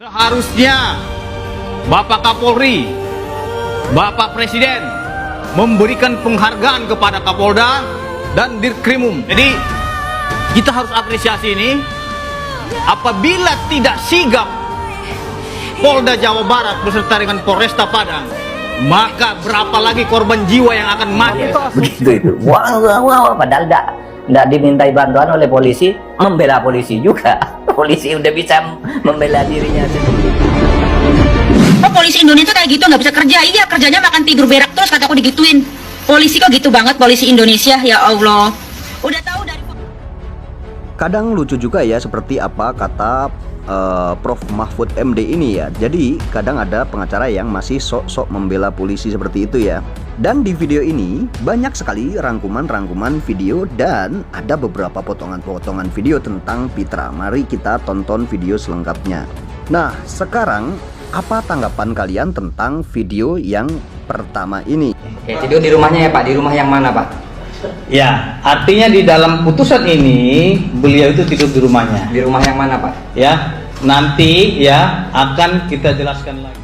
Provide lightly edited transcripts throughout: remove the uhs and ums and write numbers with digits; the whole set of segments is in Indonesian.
Seharusnya Bapak Kapolri, Bapak Presiden memberikan penghargaan kepada Kapolda dan Dirkrimum. Jadi kita harus apresiasi ini. Apabila tidak sigap Polda Jawa Barat beserta dengan Polresta Padang, maka berapa lagi korban jiwa yang akan mati. Begitu itu. Wah, padahal tidak dimintai bantuan oleh polisi, membela polisi juga. Polisi udah bisa membela dirinya sendiri. Oh, polisi Indonesia kayak gitu nggak bisa kerja. Iya, kerjanya makan tidur berak terus, kataku digituin. Polisi kok gitu banget, polisi Indonesia, ya Allah. Udah tahu dari... Kadang lucu juga ya seperti apa kata Prof Mahfud MD ini ya. Jadi kadang ada pengacara yang masih sok-sok membela polisi seperti itu ya. Dan di video ini banyak sekali rangkuman-rangkuman video dan ada beberapa potongan-potongan video tentang Pitra. Mari kita tonton video selengkapnya. Nah, sekarang apa tanggapan kalian tentang video yang pertama ini? Oke, tidur di rumahnya ya Pak. Di rumah yang mana Pak? Ya, artinya di dalam putusan ini beliau itu tidur di rumahnya. Di rumah yang mana Pak? Ya, nanti ya akan kita jelaskan lagi.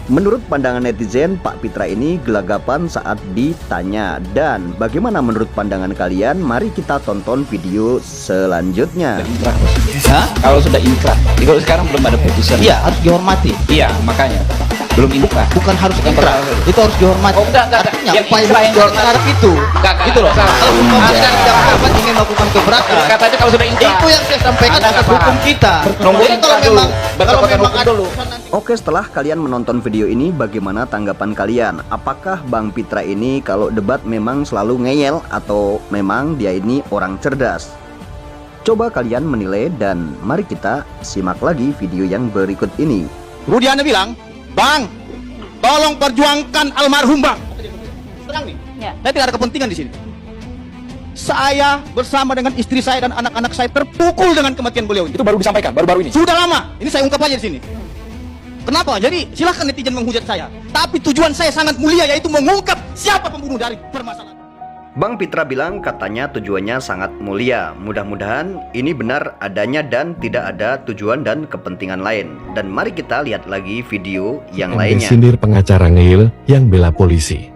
Menurut pandangan netizen, Pak Pitra ini gelagapan saat ditanya. Dan bagaimana menurut pandangan kalian? Mari kita tonton video selanjutnya. Hah? Kalau sudah inkrah, kalau sekarang belum ada putusan. Iya, harus dihormati. Iya, makanya belum inkrah. Bukan harus inkrah, itu harus dihormati. Oh, enggak. Artinya Yang upaya inkrah yang terhadap itu. Enggak. Gitu loh. Kalau umpamanya dapat ingin melakukan keberatan, Katanya kalau sudah inkrah. itu yang saya sampaikan Anda atas nggak hukum paham. kita. Nunggu Jadi inkrah dulu. kalau memang ada dulu. Oke, setelah kalian menonton video ini, bagaimana tanggapan kalian? Apakah Bang Pitra ini kalau debat memang selalu ngeyel atau memang dia ini orang cerdas? Coba kalian menilai dan mari kita simak lagi video yang berikut ini. Rudiana bilang, Bang, tolong perjuangkan almarhum Bang. Tenang nih, saya tidak ada kepentingan di sini. Saya bersama dengan istri saya dan anak-anak saya terpukul dengan kematian beliau. Itu baru disampaikan, baru-baru ini. Sudah lama, ini saya ungkap aja di sini. Kenapa? Jadi silahkan netizen menghujat saya. Tapi tujuan saya sangat mulia, yaitu mengungkap siapa pembunuh dari permasalahan. Bang Pitra bilang katanya tujuannya sangat mulia. Mudah-mudahan ini benar adanya dan tidak ada tujuan dan kepentingan lain. Dan mari kita lihat lagi video yang lainnya. Sindir pengacara ngeyel yang bela polisi.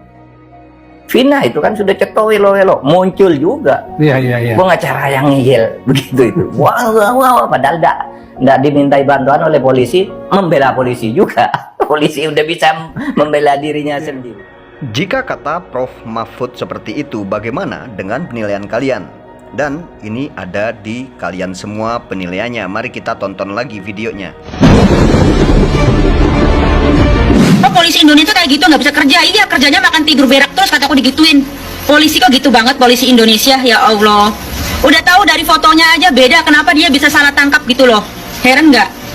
Vina itu kan sudah ceto welo-welo, muncul juga. Iya. Pengacara yang ngeyel, begitu itu. Wah, padahal tidak dimintai bantuan oleh polisi, membela polisi juga. Polisi udah bisa membela dirinya sendiri. Jika kata Prof Mahfud seperti itu, bagaimana dengan penilaian kalian? Dan ini ada di kalian semua penilaiannya. Mari kita tonton lagi videonya. Oh, polisi Indonesia kayak gitu nggak bisa kerja. Iya, kerjanya makan tidur berak terus, kataku digituin. Polisi kok gitu banget, polisi Indonesia, ya Allah. Udah tahu dari fotonya aja beda, kenapa dia bisa salah tangkap gitu loh. Heran nggak?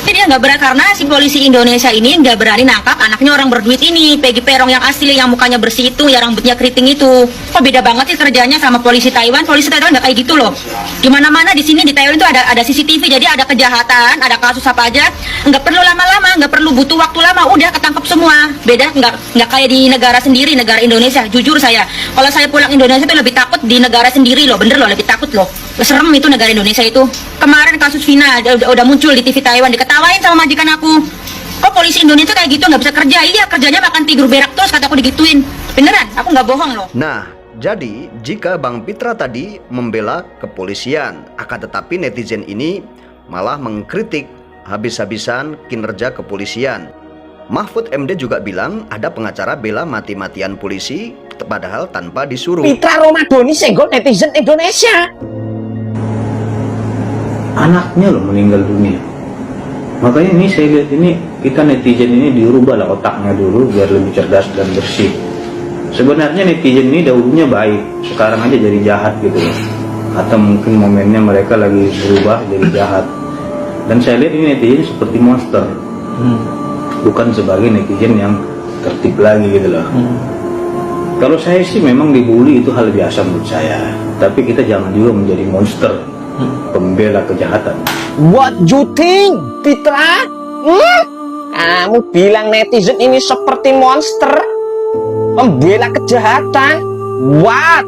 Jadi dia nggak berani, karena si polisi Indonesia ini nggak berani nangkap anaknya orang berduit ini, Peggy Perong yang asli, yang mukanya bersih itu, yang rambutnya keriting itu. Kok beda banget sih kerjanya sama polisi Taiwan? Polisi Taiwan nggak kayak gitu loh. Gimana-mana di sini di Taiwan itu ada CCTV, jadi ada kejahatan, ada kasus apa aja, nggak perlu lama-lama, nggak perlu butuh waktu lama, udah ketangkep semua. Beda nggak kayak di negara sendiri, negara Indonesia. Jujur saya, kalau saya pulang Indonesia itu lebih takut di negara sendiri loh, bener loh, lebih takut loh. Serem itu negara Indonesia itu. Kemarin kasus Vina udah muncul di TV Taiwan, diketawain sama majikan aku. Kok polisi Indonesia kayak gitu nggak bisa kerja? Iya, kerjanya makan tidur berak terus, kataku digituin. Beneran, aku nggak bohong loh. Nah, jadi jika Bang Pitra tadi membela kepolisian, akan tetapi netizen ini malah mengkritik habis-habisan kinerja kepolisian. Mahfud MD juga bilang ada pengacara bela mati-matian polisi padahal tanpa disuruh. Pitra Romadhoni senggol netizen Indonesia. Anaknya loh meninggal dunia. Makanya ini saya lihat ini kita netizen ini dirubah lah otaknya dulu biar lebih cerdas dan bersih. Sebenarnya netizen ini dahulunya baik, sekarang aja jadi jahat gitu loh. Atau mungkin momennya mereka lagi berubah jadi jahat. Dan saya lihat ini netizen seperti monster, bukan sebagai netizen yang tertib lagi gitu loh. Kalau saya sih memang dibully itu hal biasa menurut saya. Tapi kita jangan juga menjadi monster, pembela kejahatan. What you think, Pitra? Kamu bilang netizen ini seperti monster, pembela kejahatan. What?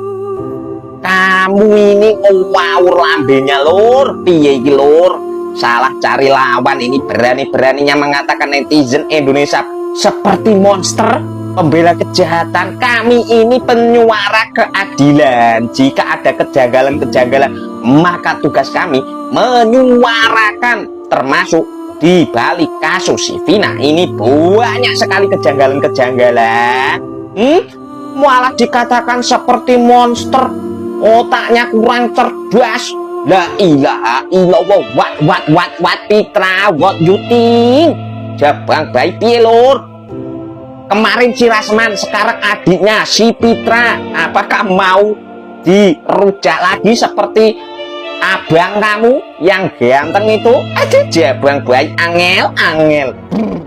Kamu ini ngawur lambenya lur, piye iki lur? salah cari lawan ini, berani-beraninya mengatakan netizen Indonesia seperti monster, pembela kejahatan. Kami ini penyuara keadilan. Jika ada kejanggalan-kejanggalan, maka tugas kami menyuarakan, termasuk di balik kasus si Vina ini banyak sekali kejanggalan-kejanggalan. Malah dikatakan seperti monster, otaknya kurang cerdas. La ilaha illallah. What Pitra, what you think? Jabang baik piye lur? Kemarin si Rasman, sekarang adiknya si Pitra. Apakah mau dirujak lagi seperti abang kamu yang ganteng itu? Aduh, jabang baik angel.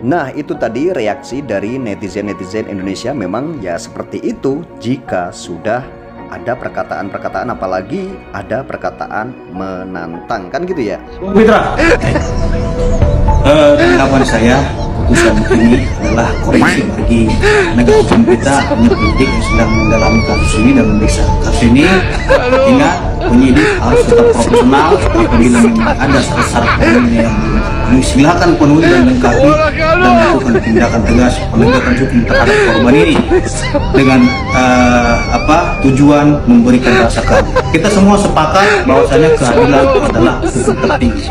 Nah, itu tadi reaksi dari netizen-netizen Indonesia. Memang ya seperti itu jika sudah ada perkataan-perkataan, apalagi ada perkataan menantang, kan gitu ya. Bung Pitra, tanggapan saya, putusan ini adalah koreksi bagi penegak hukum kita, penyidik yang sedang mendalami kasus ini dan memeriksa kasus ini. Ingat, penyidik harus tetap profesional. Apabila memang ada syarat yang silakan penuhi dan lengkapi dan melakukan tindakan tegas penegakan hukum terhadap korban ini dengan tujuan memberikan rasa keadilan. Kita semua sepakat bahwasanya keadilan adalah hukum tertinggi.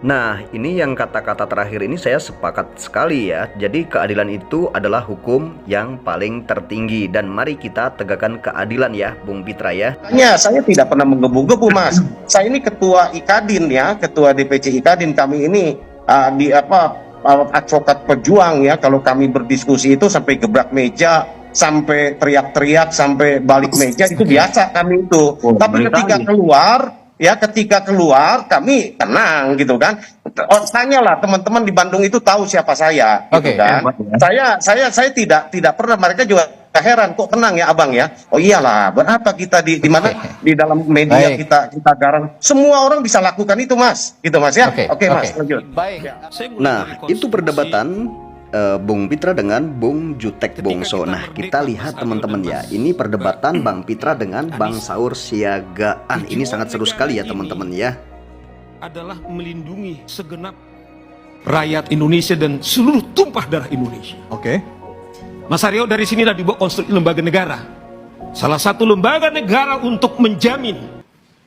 Nah, ini yang kata-kata terakhir ini saya sepakat sekali ya. Jadi keadilan itu adalah hukum yang paling tertinggi, dan mari kita tegakkan keadilan ya, Bung Pitra ya. Saya tidak pernah menggebu-gebu, Mas. Saya ini ketua IKADIN ya, ketua DPC IKADIN. Kami ini advokat pejuang ya. Kalau kami berdiskusi itu sampai gebrak meja, sampai teriak-teriak, sampai balik meja, itu biasa kami itu. Tapi ketika keluar kami tenang gitu kan. Tanyalah teman-teman di Bandung itu tahu siapa saya gitu kan. Saya tidak pernah, mereka juga heran kok tenang ya abang ya. Oh iyalah, berapa kita di mana di dalam media kita garang. Semua orang bisa lakukan itu Mas. Gitu Mas ya. Oke Mas, lanjut. Nah, itu perdebatan Bung Pitra dengan Bung Jutek Bongso. Nah, kita lihat teman-teman ya, ini perdebatan Bang Pitra dengan Bang Saur Siagaan. Ini sangat seru sekali ya teman-teman ya. Adalah melindungi segenap rakyat Indonesia dan seluruh tumpah darah Indonesia. Mas Aryo, dari sinilah dibuat konstruksi lembaga negara. Salah satu lembaga negara untuk menjamin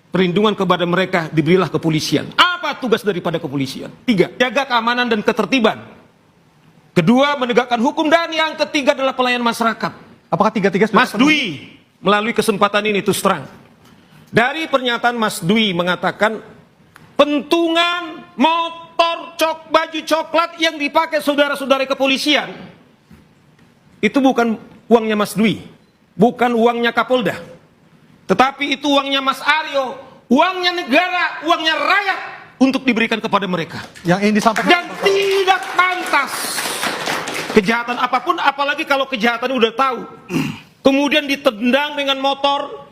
perlindungan kepada mereka diberilah kepolisian. Apa tugas daripada kepolisian? 3, jaga keamanan dan ketertiban. Kedua, menegakkan hukum, dan yang ketiga adalah pelayanan masyarakat. Apakah tiga-tiga Mas Dwi melalui kesempatan ini terus terang, dari pernyataan Mas Dwi mengatakan pentungan motor baju coklat yang dipakai saudara-saudara kepolisian itu bukan uangnya Mas Dwi, bukan uangnya Kapolda, tetapi itu uangnya Mas Aryo, uangnya negara, uangnya rakyat untuk diberikan kepada mereka. Yang ingin disampaikan, dan tidak pantas kejahatan apapun, apalagi kalau kejahatan udah tahu, kemudian ditendang dengan motor,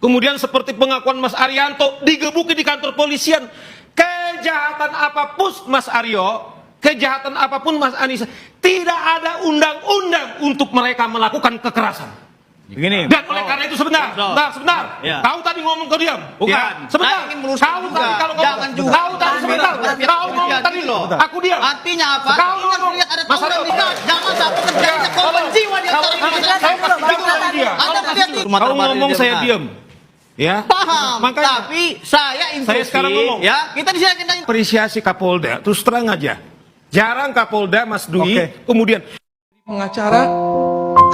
kemudian seperti pengakuan Mas Arianto digebuki di kantor polisian. Kejahatan apapun Mas Aryo, kejahatan apapun Mas Anissa, tidak ada undang-undang untuk mereka melakukan kekerasan. begini. Dan oleh karena itu sebentar. Ya. Kau tadi ngomong kau diam. Bukan. Ya. Sebentar. Kau tadi kalau Jangan juga. Kau tadi sebentar. Kau ngomong tadi loh. Aku diam. Artinya apa? Kau ngomong. Mas Aryo, jangan sampai terjadi korban jiwa di antara kita. Kau ngomong saya diam. Ya. Paham. Makanya, tapi saya instruksi. Saya sekarang ngomong. Ya. Kita di sini kita apresiasi Kapolda. Terus terang aja. Jarang Kapolda Mas Dwi kemudian pengacara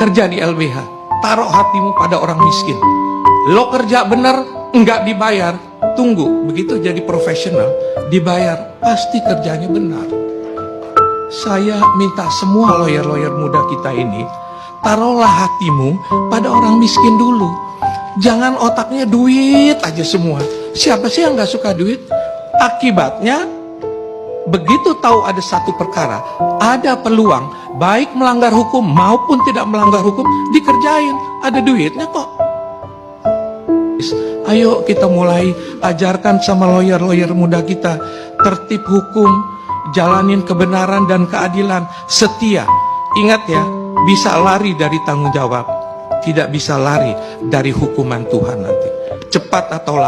kerja di LBH. Taruh hatimu pada orang miskin. Lo kerja bener, enggak dibayar, tunggu. Begitu jadi profesional, dibayar, pasti kerjanya benar. Saya minta semua lawyer-lawyer muda kita ini, taruhlah hatimu pada orang miskin dulu. Jangan otaknya duit aja semua. Siapa sih yang nggak suka duit? Akibatnya, begitu tahu ada satu perkara, ada peluang, baik melanggar hukum maupun tidak melanggar hukum, dikerjain. Ada duitnya kok. Ayo kita mulai ajarkan sama lawyer-lawyer muda kita tertib hukum, jalanin kebenaran dan keadilan, setia. Ingat ya, bisa lari dari tanggung jawab, tidak bisa lari dari hukuman Tuhan nanti. Cepat atau lambat.